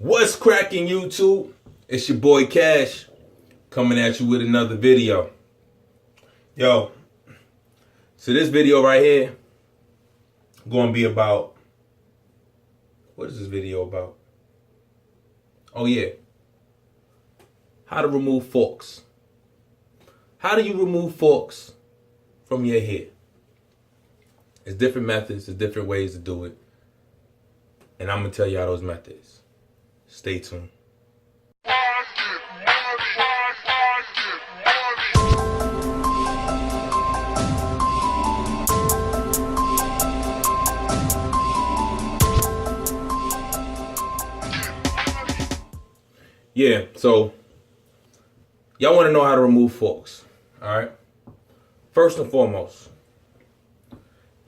What's cracking, YouTube? It's your boy Cash coming at you with another video. Yo, so this video right here going to be about, what is this video about? Oh yeah, how to remove forks. How do you remove forks from your hair? There's different methods, there's different ways to do it. And I'm going to tell you all those methods. Stay tuned. Yeah, so y'all want to know how to remove forks, all right? First and foremost,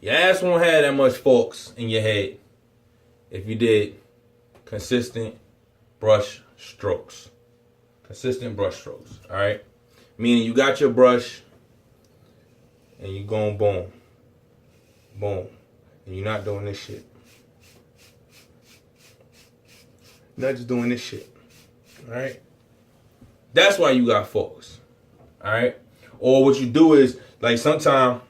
your ass won't have that much forks in your head if you did consistent brush strokes. Consistent brush strokes, all right? Meaning you got your brush and you going boom, boom, and you're not doing this shit. You're not just doing this shit. All right, that's why you got forks. All right, or what you do is, like, sometimes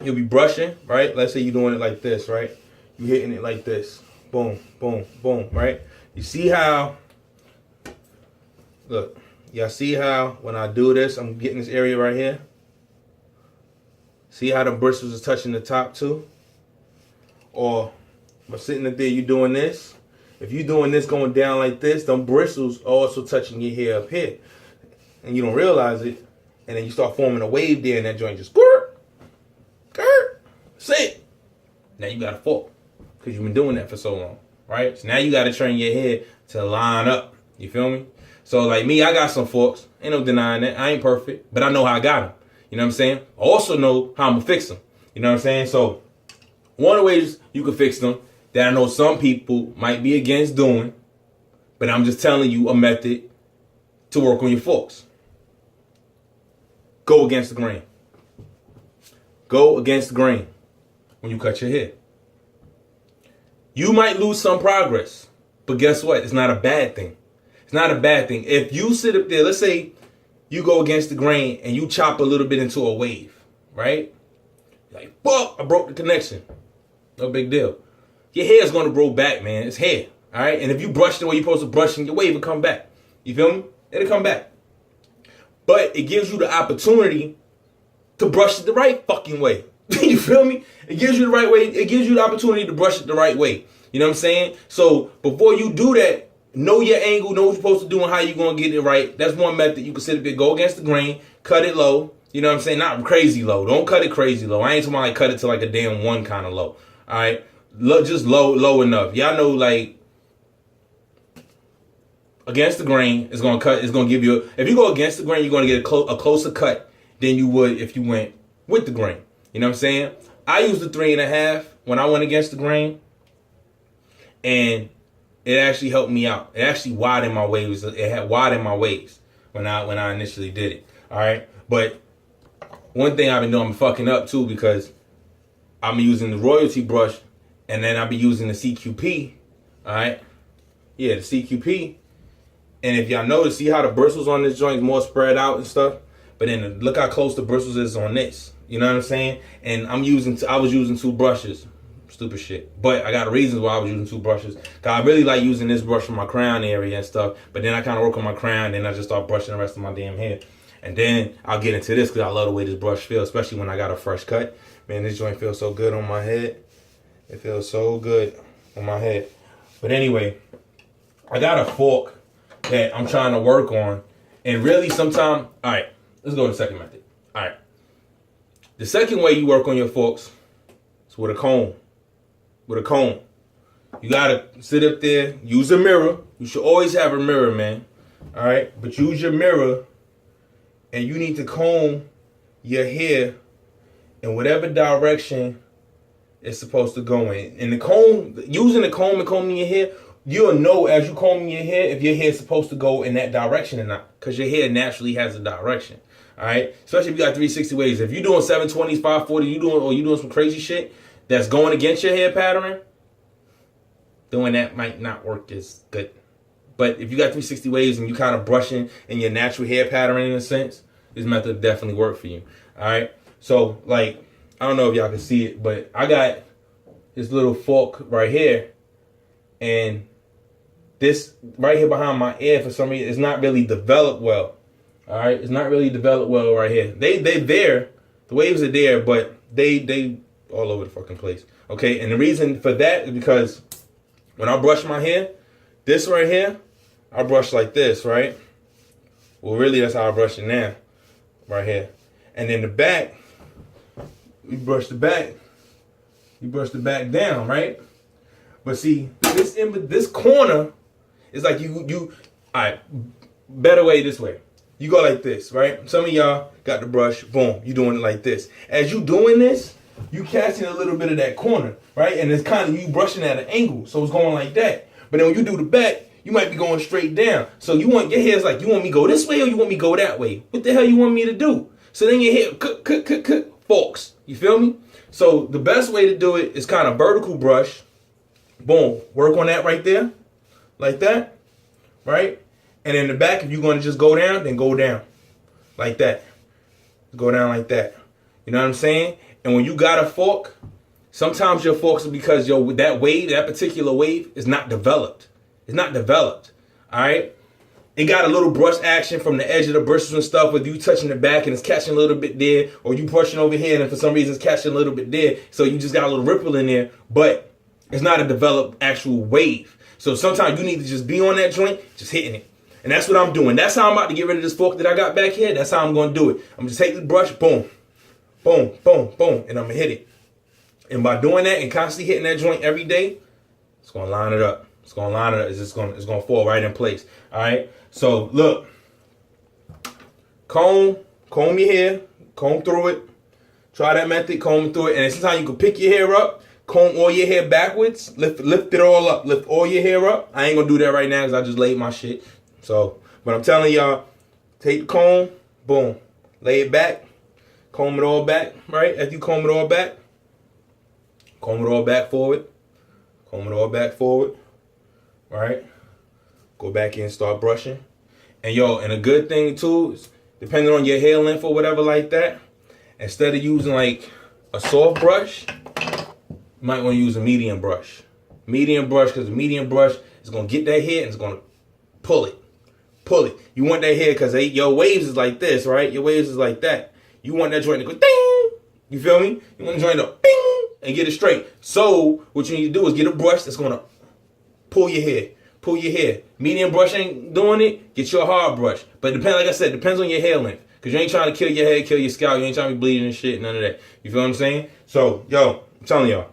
you'll be brushing, right? Let's say you're doing it like this, right? You hitting it like this, boom, boom, boom, right? You see how? Look, y'all see how when I do this, I'm getting this area right here. See how the bristles is touching the top too? Or by sitting up there, you doing this. If you're doing this going down like this, them bristles are also touching your hair up here. And you don't realize it. And then you start forming a wave there and that joint just squirt, skirt, sit. Now you got a fork because you've been doing that for so long, right? So now you got to train your hair to line up. You feel me? So like me, I got some forks. Ain't no denying that. I ain't perfect, but I know how I got them. You know what I'm saying? I also know how I'm going to fix them. You know what I'm saying? So one of the ways you can fix them that I know some people might be against doing, but I'm just telling you a method to work on your forks. Go against the grain. Go against the grain when you cut your hair. You might lose some progress, but guess what? It's not a bad thing. It's not a bad thing. If you sit up there, let's say you go against the grain and you chop a little bit into a wave, right? Like, whoa, I broke the connection. No big deal. Your hair is going to grow back, man. It's hair, all right? And if you brush the way you're supposed to brush, your wave will come back. You feel me? It'll come back. But it gives you the opportunity to brush it the right fucking way. You feel me? It gives you the right way. It gives you the opportunity to brush it the right way. You know what I'm saying? So before you do that, know your angle, know what you're supposed to do and how you're going to get it right. That's one method. You can sit up there, go against the grain, cut it low. You know what I'm saying? Not crazy low. Don't cut it crazy low. I ain't talking about like cut it to like a damn one kind of low. All right? Just low enough. Y'all know, like, against the grain is gonna cut. It's gonna give you. If you go against the grain, you're gonna get a closer cut than you would if you went with the grain. You know what I'm saying? I used the 3.5 when I went against the grain, and it actually helped me out. It actually widened my waves. It had widened my waves when I initially did it. All right, but one thing I've been doing, I'm fucking up too because I'm using the royalty brush. And then I'll be using the CQP, all right? Yeah, the CQP. And if y'all notice, see how the bristles on this joint is more spread out and stuff? But then look how close the bristles is on this. You know what I'm saying? And I was using 2 brushes. Stupid shit. But I got reasons why I was using 2 brushes. Because I really like using this brush for my crown area and stuff. But then I kind of work on my crown, then I just start brushing the rest of my damn hair. And then I'll get into this because I love the way this brush feels, especially when I got a fresh cut. Man, this joint feels so good on my head. It feels so good on my head. But anyway, I got a fork that I'm trying to work on. And really sometimes, all right, let's go to the second method. All right. The second way you work on your forks is with a comb. With a comb. You got to sit up there, use a mirror. You should always have a mirror, man. All right. But use your mirror and you need to comb your hair in whatever direction it's supposed to go in. And the comb, using the comb and combing your hair, you'll know as you combing your hair if your hair is supposed to go in that direction or not. Because your hair naturally has a direction. All right, especially if you got 360 waves. If you're doing 720s, 540, you doing some crazy shit that's going against your hair pattern, doing that might not work as good. But if you got 360 waves and you kind of brushing in your natural hair pattern in a sense, this method will definitely work for you. All right. So like, I don't know if y'all can see it, but I got this little fork right here, and this right here behind my ear for some reason is not really developed well. All right, it's not really developed well right here. They there, the waves are there, but they all over the fucking place. Okay, and the reason for that is because when I brush my hair, this right here, I brush like this, right? Well, really, that's how I brush it now, right here. And then the back, you brush the back down, right? But see, this corner is like you. All right, better way this way. You go like this, right? Some of y'all got the brush, boom, you doing it like this. As you doing this, you catching a little bit of that corner, right? And it's kind of you brushing at an angle, so it's going like that. But then when you do the back, you might be going straight down. So you want your hair's like, you want me to go this way or you want me to go that way? What the hell you want me to do? So then your hair forks. You feel me? So the best way to do it is kind of vertical brush. Boom. Work on that right there. Like that. Right? And in the back, if you're going to just go down, then go down. Like that. Go down like that. You know what I'm saying? And when you got a fork, sometimes your forks are because that wave, that particular wave, is not developed. It's not developed. All right? It got a little brush action from the edge of the bristles and stuff with you touching the back and it's catching a little bit there, or you brushing over here and for some reason it's catching a little bit there. So you just got a little ripple in there, but it's not a developed actual wave. So sometimes you need to just be on that joint, just hitting it. And that's what I'm doing. That's how I'm about to get rid of this fork that I got back here. That's how I'm going to do it. I'm going to take the brush, boom, boom, boom, boom, and I'm going to hit it. And by doing that and constantly hitting that joint every day, it's going to line it up. It's going to line it up. It's going to fall right in place. All right? So, look. Comb your hair. Comb through it. Try that method. Comb through it. And sometimes you can pick your hair up. Comb all your hair backwards. Lift it all up. Lift all your hair up. I ain't going to do that right now because I just laid my shit. So, but I'm telling y'all, take the comb. Boom. Lay it back. Comb it all back. Right? After you comb it all back. Comb it all back forward. Comb it all back forward. Right? Go back in and start brushing. And yo, and a good thing too is, depending on your hair length or whatever like that, instead of using like a soft brush, you might want to use a medium brush. Medium brush, because the medium brush is going to get that hair and it's going to pull it. Pull it. You want that hair because your waves is like this, right? Your waves is like that. You want that joint to go ding. You feel me? You want the joint to bing and get it straight. So what you need to do is get a brush that's going to pull your hair. Pull your hair. Medium brush ain't doing it. Get your hard brush. But like I said, depends on your hair length. Because you ain't trying to kill your hair, kill your scalp. You ain't trying to be bleeding and shit. None of that. You feel what I'm saying? So, yo, I'm telling y'all.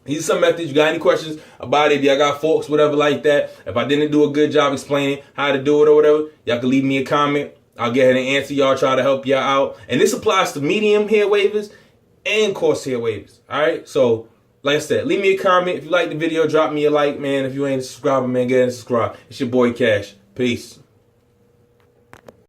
These are some methods. You got any questions about it? If y'all got forks, whatever like that. If I didn't do a good job explaining how to do it or whatever, y'all can leave me a comment. I'll get ahead and answer y'all. Try to help y'all out. And this applies to medium hair wavers and coarse hair wavers. All right? So, like I said, leave me a comment. If you like the video, drop me a like, man. If you ain't subscribed, man, get in and subscribe. It's your boy Cash. Peace.